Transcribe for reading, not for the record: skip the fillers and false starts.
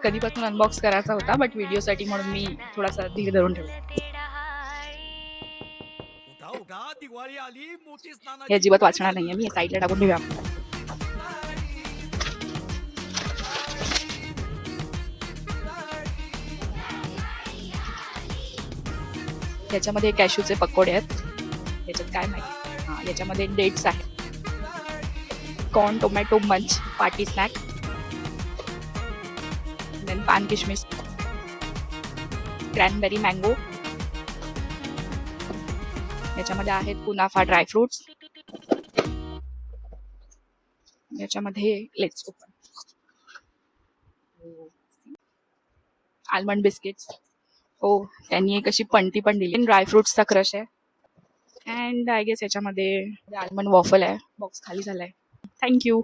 कधीपासून अनबॉक्स करायचा होता, बट व्हिडिओसाठी म्हणून मी थोडासा धीर धरून ठेवला. हे अजिबात वाचणार नाहीये मी, साईडला टाकून ठेवूया. याच्यामध्ये कॅशूचे पकोडे आहेत. याच्यात काय माहिती, हा याच्यामध्ये डेट्स आहेत. कॉर्न टोमॅटो मंच पार्टी स्नॅक, देन पान किशमिश, क्रॅनबेरी मँगो. याच्यामध्ये आहेत कुनाफा ड्रायफ्रुट्स. याच्यामध्ये लेट्स ओपन आल्मंड बिस्किट्स. हो, त्यांनी एक अशी पणती पण दिली. ड्रायफ्रुट्सचा क्रश आहे. अँड आय गेस याच्यामध्ये आल्मंड वॉफल आहे. बॉक्स खाली झालाय. थँक्यू.